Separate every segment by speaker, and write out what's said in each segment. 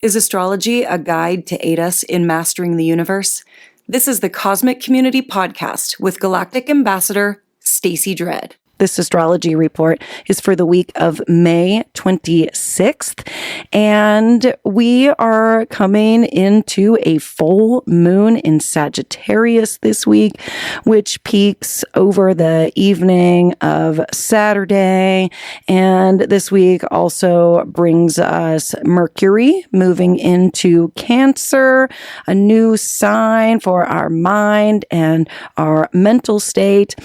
Speaker 1: Is astrology a guide to aid us in mastering the universe? This is the Cosmic Community Podcast with Galactic Ambassador Stacey Dredd. This astrology report is for the week of May 26th, and we are coming into a full moon in Sagittarius this week, which peaks over the evening of Saturday. And this week also brings us Mercury moving into Cancer, a new sign for our mind and our mental state.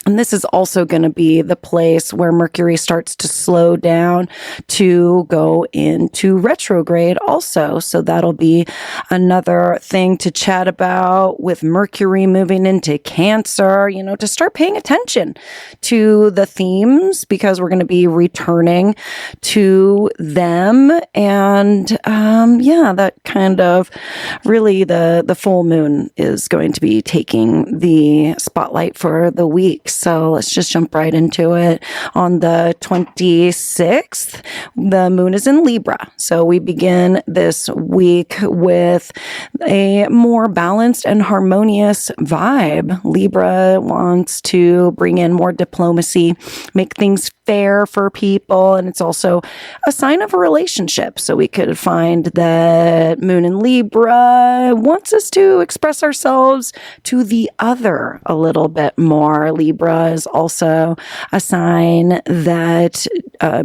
Speaker 1: And this is also going to be the place where Mercury starts to slow down to go into retrograde also. So that'll be another thing to chat about with Mercury moving into Cancer, to start paying attention to the themes because we're going to be returning to them. And that kind of really the full moon is going to be taking the spotlight for the week. So let's just jump right into it. On the 26th, the moon is in Libra. So we begin this week with a more balanced and harmonious vibe. Libra wants to bring in more diplomacy, make things fair for people, and it's also a sign of a relationship. So we could find that moon in Libra wants us to express ourselves to the other a little bit more. Libra is also a sign that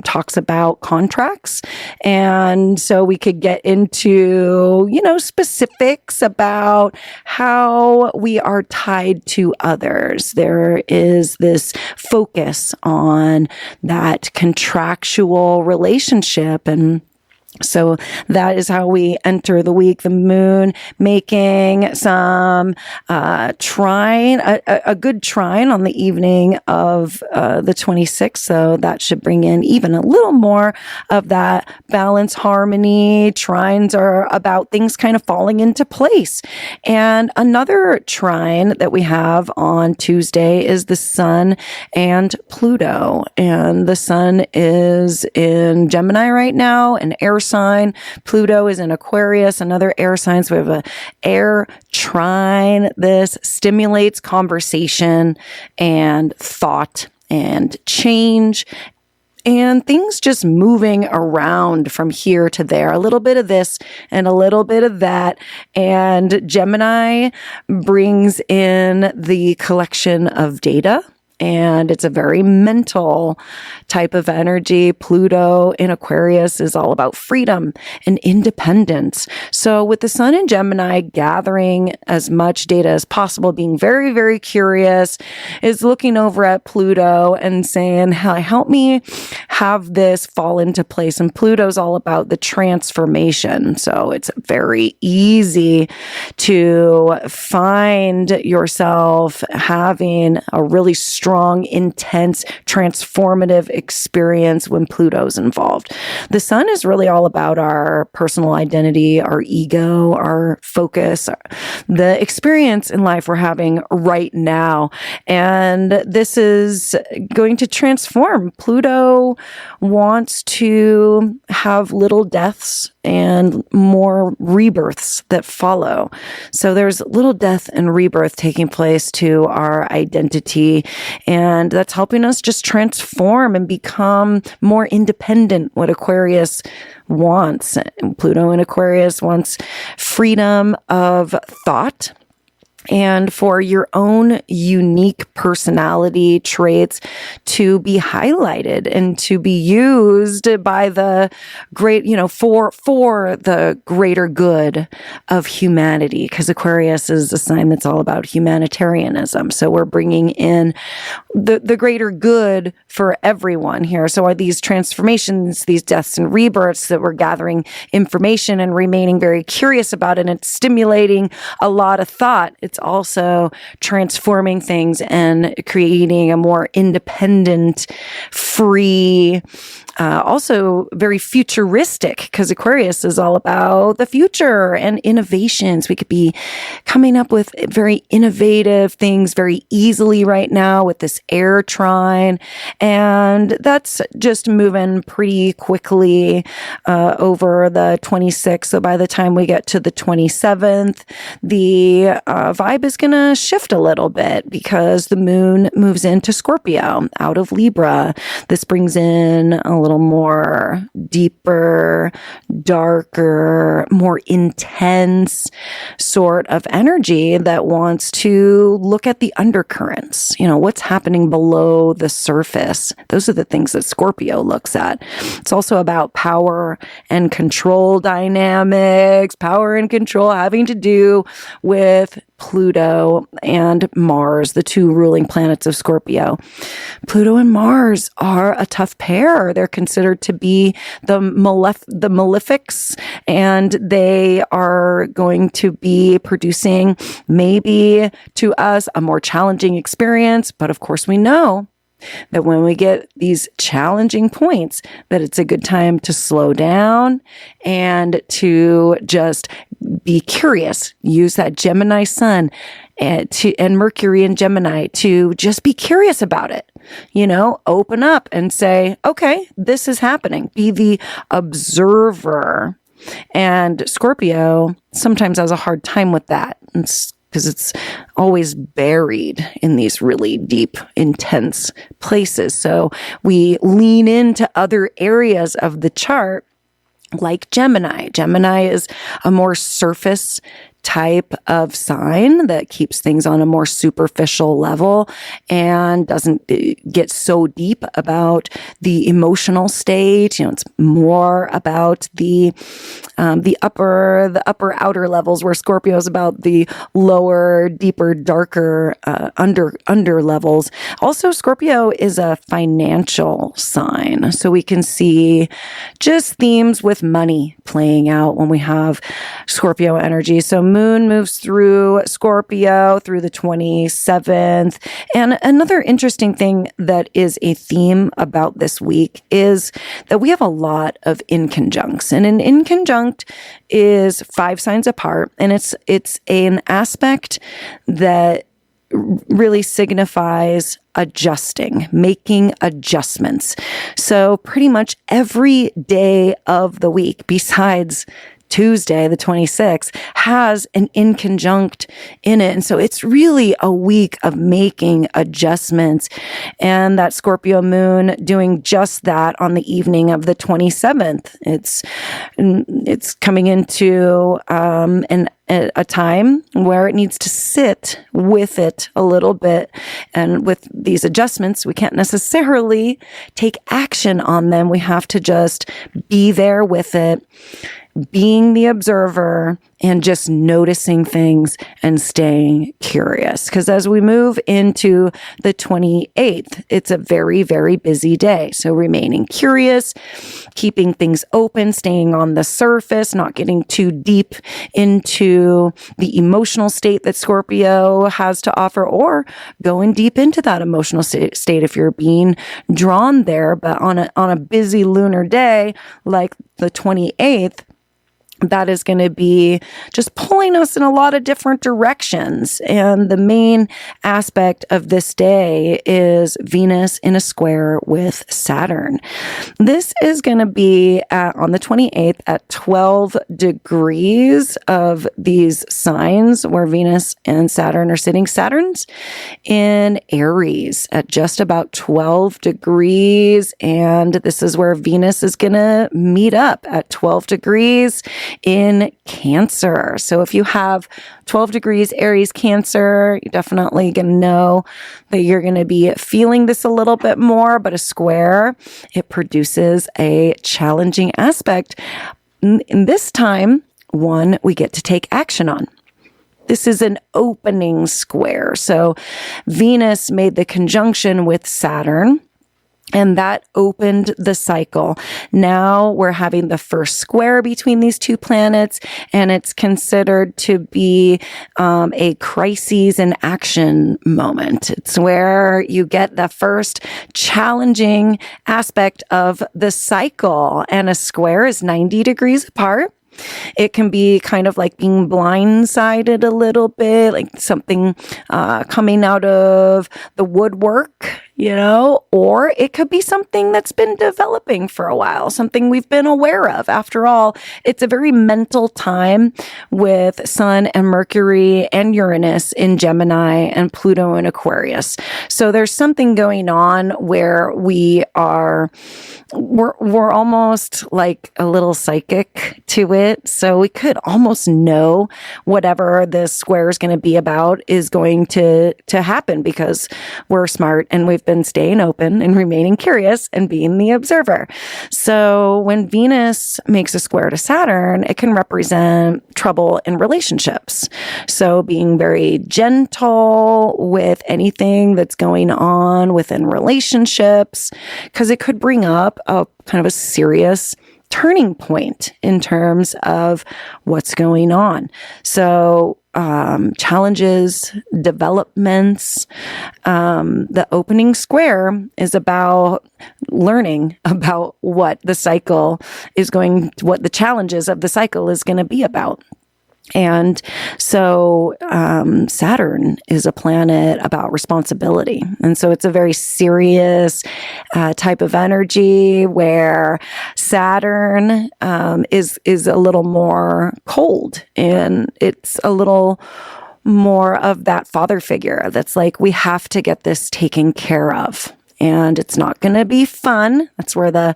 Speaker 1: talks about contracts, and so we could get into specifics about how we are tied to others. There is this focus on that contractual relationship, and so that is how we enter the week. The moon making some trine, a good trine on the evening of the 26th. So that should bring in even a little more of that balance, harmony. Trines are about things kind of falling into place. And another trine that we have on Tuesday is the Sun and Pluto. And the Sun is in Gemini right now, an air sign. Pluto is in Aquarius, another air sign. So we have an air trine. This stimulates conversation and thought and change and things just moving around from here to there. A little bit of this and a little bit of that. And Gemini brings in the collection of data. And it's a very mental type of energy. Pluto in Aquarius is all about freedom and independence. So with the Sun in Gemini gathering as much data as possible, being very, very curious, is looking over at Pluto and saying, help me have this fall into place. And Pluto's all about the transformation. So it's very easy to find yourself having a really strong, intense, transformative experience when Pluto's involved. The Sun is really all about our personal identity, our ego, our focus, the experience in life we're having right now. And this is going to transform. Pluto wants to have little deaths and more rebirths that follow. So there's little death and rebirth taking place to our identity, and that's helping us just transform and become more independent, what Aquarius wants. Pluto in Aquarius wants freedom of thought, and for your own unique personality traits to be highlighted and to be used by the great, for the greater good of humanity, because Aquarius is a sign that's all about humanitarianism. So we're bringing in the greater good for everyone here. So are these transformations, these deaths and rebirths that we're gathering information and remaining very curious about, and it's stimulating a lot of thought. It's also transforming things and creating a more independent, free, Also very futuristic, because Aquarius is all about the future and innovations. We could be coming up with very innovative things very easily right now with this air trine. And that's just moving pretty quickly over the 26th. So by the time we get to the 27th, the vibe is going to shift a little bit because the moon moves into Scorpio out of Libra. This brings in a little more deeper, darker, more intense sort of energy that wants to look at the undercurrents. You know, what's happening below the surface. Those are the things that Scorpio looks at. It's also about power and control dynamics, power and control having to do with Pluto and Mars, the two ruling planets of Scorpio. Pluto and Mars are a tough pair. They're considered to be the malefics, and they are going to be producing maybe to us a more challenging experience. But of course, we know that when we get these challenging points, that it's a good time to slow down and to just be curious. Use that Gemini sun and Mercury in Gemini to just be curious about it. You know, open up and say, okay, this is happening. Be the observer. And Scorpio sometimes has a hard time with that. Because it's always buried in these really deep, intense places. So we lean into other areas of the chart, like Gemini. Gemini is a more surface type of sign that keeps things on a more superficial level and doesn't get so deep about the emotional state. You know, it's more about the upper outer levels, where Scorpio is about the lower, deeper, darker under levels. Also, Scorpio is a financial sign, so we can see just themes with money playing out when we have Scorpio energy. So moon moves through Scorpio through the 27th. And another interesting thing that is a theme about this week is that we have a lot of inconjuncts. And an inconjunct is 5 signs apart. And it's an aspect that really signifies adjusting, making adjustments. So pretty much every day of the week, besides Tuesday, the 26th, has an inconjunct in it. And so it's really a week of making adjustments. And that Scorpio moon doing just that on the evening of the 27th. It's coming into a time where it needs to sit with it a little bit. And with these adjustments, we can't necessarily take action on them. We have to just be there with it, being the observer and just noticing things and staying curious. Because as we move into the 28th, it's a very, very busy day. So remaining curious, keeping things open, staying on the surface, not getting too deep into the emotional state that Scorpio has to offer, or going deep into that emotional state if you're being drawn there. But on a busy lunar day like the 28th, that is going to be just pulling us in a lot of different directions. And the main aspect of this day is Venus in a square with Saturn. This is going to be on the 28th at 12 degrees of these signs where Venus and Saturn are sitting. Saturn's in Aries at just about 12 degrees. And this is where Venus is going to meet up at 12 degrees in Cancer. So if you have 12 degrees Aries Cancer, you're definitely going to know that you're going to be feeling this a little bit more, but a square, it produces a challenging aspect. In this time, one we get to take action on. This is an opening square. So Venus made the conjunction with Saturn. And that opened the cycle. Now we're having the first square between these two planets, and it's considered to be a crises in action moment. It's where you get the first challenging aspect of the cycle, and a square is 90 degrees apart. It can be kind of like being blindsided a little bit, like something coming out of the woodwork, or it could be something that's been developing for a while, something we've been aware of. After all, it's a very mental time with Sun and Mercury and Uranus in Gemini and Pluto in Aquarius. So there's something going on where we're almost like a little psychic to it. So we could almost know whatever this square is going to be about is going to happen, because we're smart and we've been staying open and remaining curious and being the observer. So when Venus makes a square to Saturn, it can represent trouble in relationships. So being very gentle with anything that's going on within relationships, because it could bring up a kind of a serious turning point in terms of what's going on. So challenges, developments. The opening square is about learning about what the challenges of the cycle is going to be about. And so Saturn is a planet about responsibility. And so it's a very serious type of energy, where Saturn is a little more cold, and it's a little more of that father figure that's like, we have to get this taken care of. And it's not going to be fun. That's where the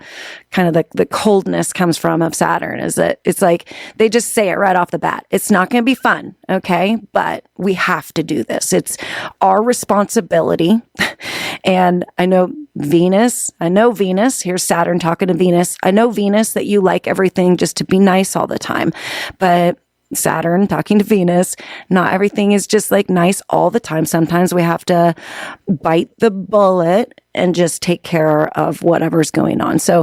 Speaker 1: kind of the coldness comes from of Saturn, is that it's like they just say it right off the bat. It's not going to be fun, okay? But we have to do this. It's our responsibility. And I know Venus, here's Saturn talking to Venus. I know, Venus, that you like everything just to be nice all the time. But Saturn talking to Venus, not everything is just like nice all the time. Sometimes we have to bite the bullet and just take care of whatever's going on. So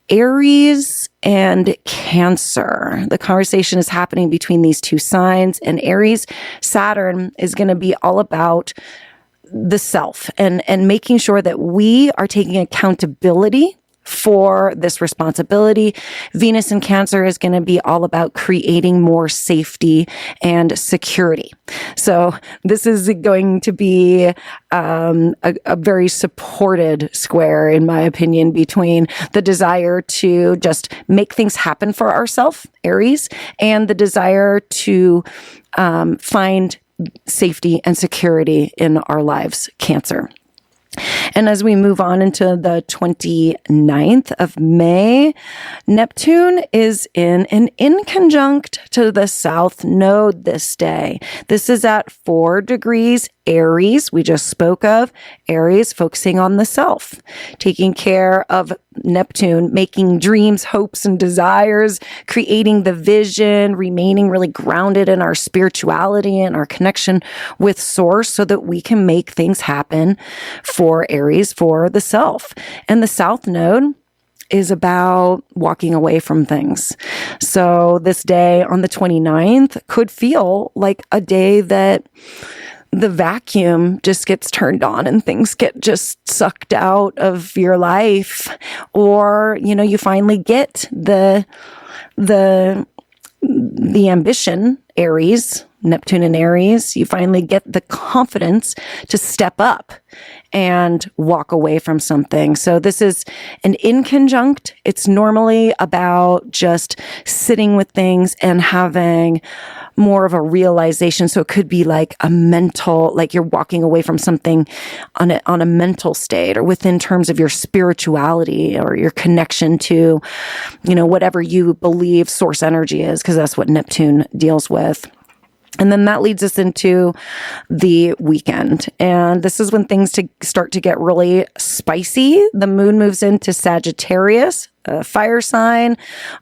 Speaker 1: Aries and Cancer, the conversation is happening between these two signs, and Aries, Saturn is going to be all about the self and making sure that we are taking accountability for this responsibility. Venus in Cancer is going to be all about creating more safety and security. So this is going to be a very supported square, in my opinion, between the desire to just make things happen for ourselves, Aries, and the desire to find safety and security in our lives, Cancer. And as we move on into the 29th of May, Neptune is in an inconjunct to the South Node this day. This is at 4 degrees Aries. We just spoke of Aries focusing on the self, taking care of Neptune, making dreams, hopes, and desires, creating the vision, remaining really grounded in our spirituality and our connection with Source, so that we can make things happen for Aries, for the self. And the South Node is about walking away from things. So this day on the 29th could feel like a day that the vacuum just gets turned on and things get just sucked out of your life. Or, you finally get the ambition, Aries, Neptune and Aries, you finally get the confidence to step up and walk away from something. So this is an inconjunct. It's normally about just sitting with things and having more of a realization. So it could be like a mental, like you're walking away from something on a mental state, or within terms of your spirituality or your connection to, whatever you believe source energy is, because that's what Neptune deals with. And then that leads us into the weekend. And this is when things start to get really spicy. The moon moves into Sagittarius a fire sign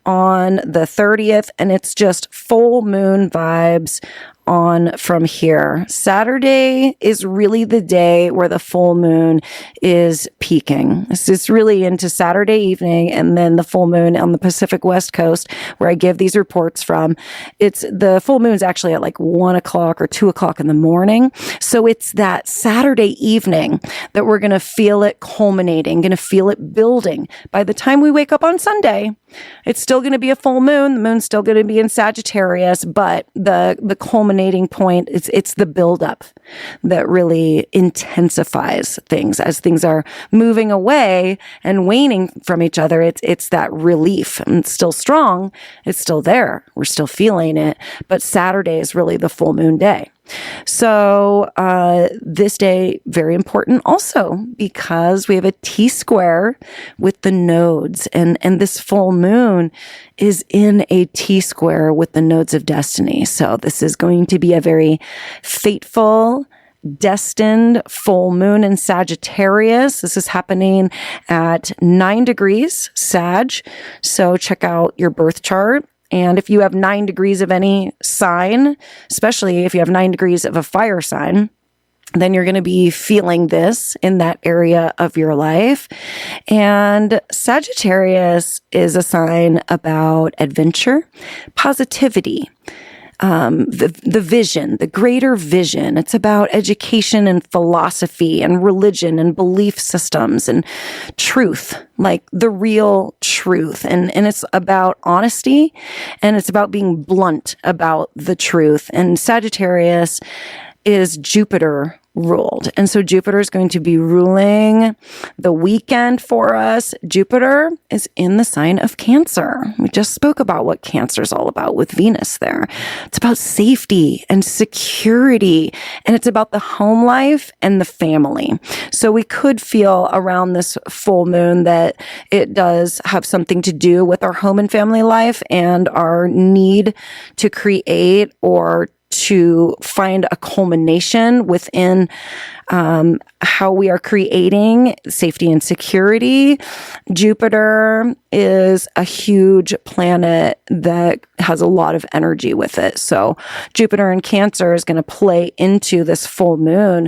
Speaker 1: on the 30th, and it's just full moon vibes on from here. Saturday is really the day where the full moon is peaking. This is really into Saturday evening, and then the full moon on the Pacific West Coast, where I give these reports from. It's the full moon's actually at like 1 o'clock or 2 o'clock in the morning. So it's that Saturday evening that we're going to feel it culminating, going to feel it building. By the time we wake up on Sunday, it's still going to be a full moon. The moon's still going to be in Sagittarius, but the culminating point, it's the buildup that really intensifies things as things are moving away and waning from each other. It's that relief. And it's still strong. It's still there. We're still feeling it. But Saturday is really the full moon day. So this day, very important also because we have a T-square with the nodes, and this full moon is in a T-square with the nodes of destiny. So this is going to be a very fateful, destined full moon in Sagittarius. This is happening at 9 degrees Sag. So check out your birth chart. And if you have 9 degrees of any sign, especially if you have 9 degrees of a fire sign, then you're going to be feeling this in that area of your life. And Sagittarius is a sign about adventure, positivity, the vision, the greater vision. It's about education and philosophy and religion and belief systems and truth, like the real truth. And it's about honesty, and it's about being blunt about the truth. And Sagittarius is Jupiter ruled. And so Jupiter is going to be ruling the weekend for us. Jupiter is in the sign of Cancer. We just spoke about what Cancer is all about with Venus there. It's about safety and security, and it's about the home life and the family. So we could feel around this full moon that it does have something to do with our home and family life and our need to create or to find a culmination within how we are creating safety and security. Jupiter is a huge planet that has a lot of energy with it. So Jupiter in Cancer is going to play into this full moon,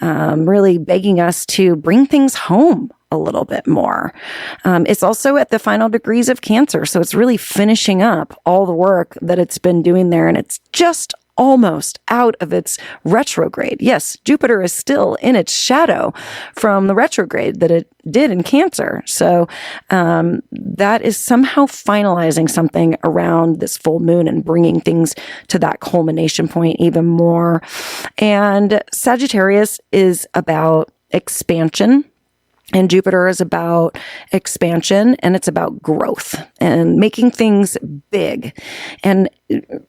Speaker 1: really begging us to bring things home a little bit more. It's also at the final degrees of Cancer. So it's really finishing up all the work that it's been doing there. And it's just almost out of its retrograde. Yes, Jupiter is still in its shadow from the retrograde that it did in Cancer. So that is somehow finalizing something around this full moon and bringing things to that culmination point even more. And Sagittarius is about expansion. And Jupiter is about expansion, and it's about growth and making things big and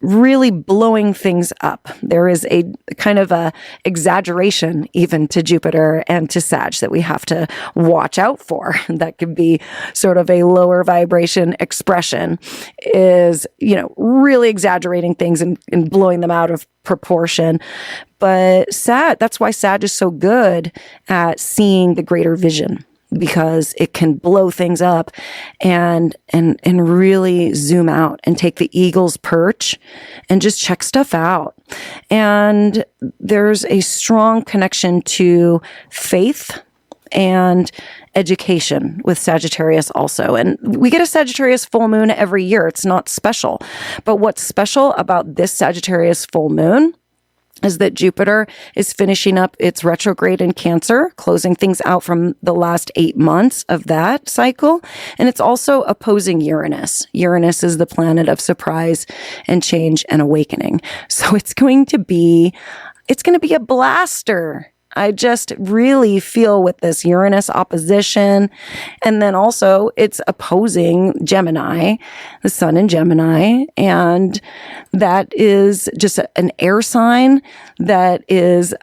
Speaker 1: really blowing things up. There is a kind of a exaggeration even to Jupiter and to Sag that we have to watch out for. That could be sort of a lower vibration expression, is, really exaggerating things and blowing them out of proportion. But that's why Sag is so good at seeing the greater vision, because it can blow things up and really zoom out and take the eagle's perch and just check stuff out. And there's a strong connection to faith and education with Sagittarius also. And we get a Sagittarius full moon every year. It's not special. But what's special about this Sagittarius full moon is that Jupiter is finishing up its retrograde in Cancer, closing things out from the last 8 months of that cycle. And it's also opposing Uranus. Uranus is the planet of surprise and change and awakening. So it's going to be a blaster. I just really feel with this Uranus opposition. And then also it's opposing Gemini, the sun in Gemini. And that is just an air sign that is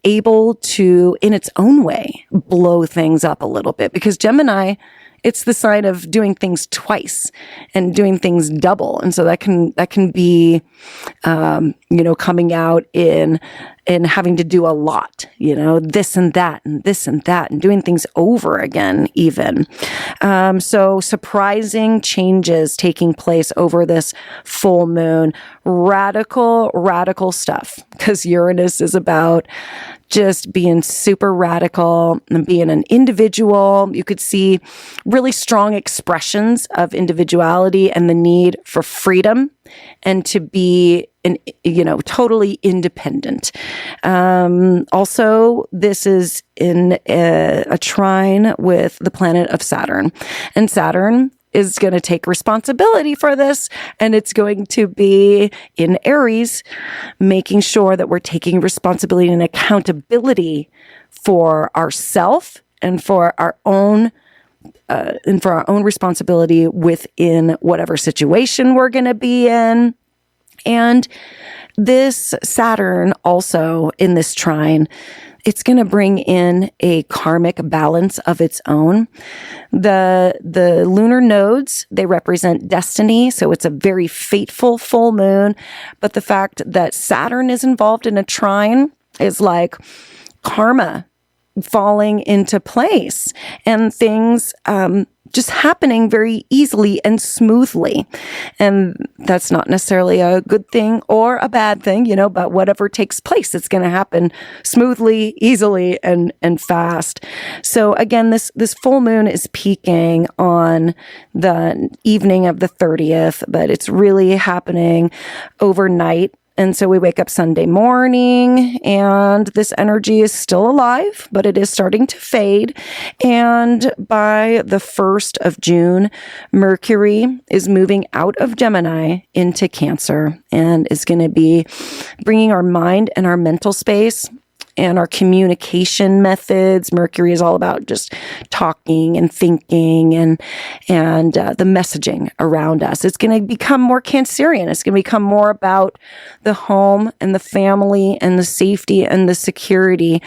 Speaker 1: able to, in its own way, blow things up a little bit. Because Gemini, it's the sign of doing things twice and doing things double. And so that can be, coming out in and having to do a lot, this and that and this and that, and doing things over again even. So surprising changes taking place over this full moon. Radical stuff, because Uranus is about just being super radical and being an individual. You could see really strong expressions of individuality and the need for freedom and to be totally independent. Also, this is in a trine with the planet of Saturn, and Saturn is going to take responsibility for this, and it's going to be in Aries, making sure that we're taking responsibility and accountability for ourselves and for our own responsibility within whatever situation we're going to be in. And this Saturn also in this trine, it's going to bring in a karmic balance of its own. The lunar nodes, they represent destiny, so it's a very fateful full moon. But the fact that Saturn is involved in a trine is like karma falling into place and things just happening very easily and smoothly. And that's not necessarily a good thing or a bad thing, but whatever takes place, it's going to happen smoothly, easily, and fast. So again, this full moon is peaking on the evening of the 30th, but it's really happening overnight. And so we wake up Sunday morning and this energy is still alive, but it is starting to fade. And by the 1st of June, Mercury is moving out of Gemini into Cancer and is going to be bringing our mind and our mental space and our communication methods. Mercury is all about just talking and thinking and the messaging around us. It's going to become more Cancerian. It's going to become more about the home and the family and the safety and the security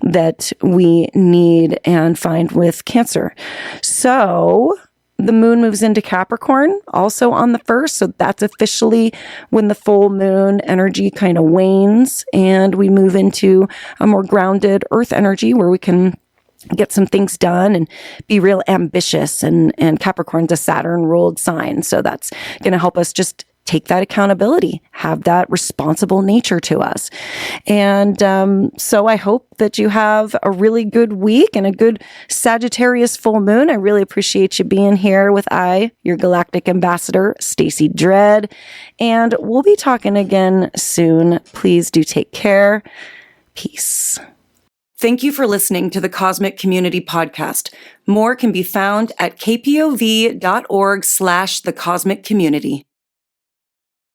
Speaker 1: that we need and find with Cancer. So the moon moves into Capricorn also on the 1st. So that's officially when the full moon energy kind of wanes and we move into a more grounded earth energy where we can get some things done and be real ambitious. And Capricorn's a Saturn ruled sign. So that's going to help us just take that accountability, have that responsible nature to us. And so I hope that you have a really good week and a good Sagittarius full moon. I really appreciate you being here with your galactic ambassador, Stacy Dredd. And we'll be talking again soon. Please do take care. Peace. Thank you for listening to the Cosmic Community Podcast. More can be found at kpov.org/thecosmiccommunity.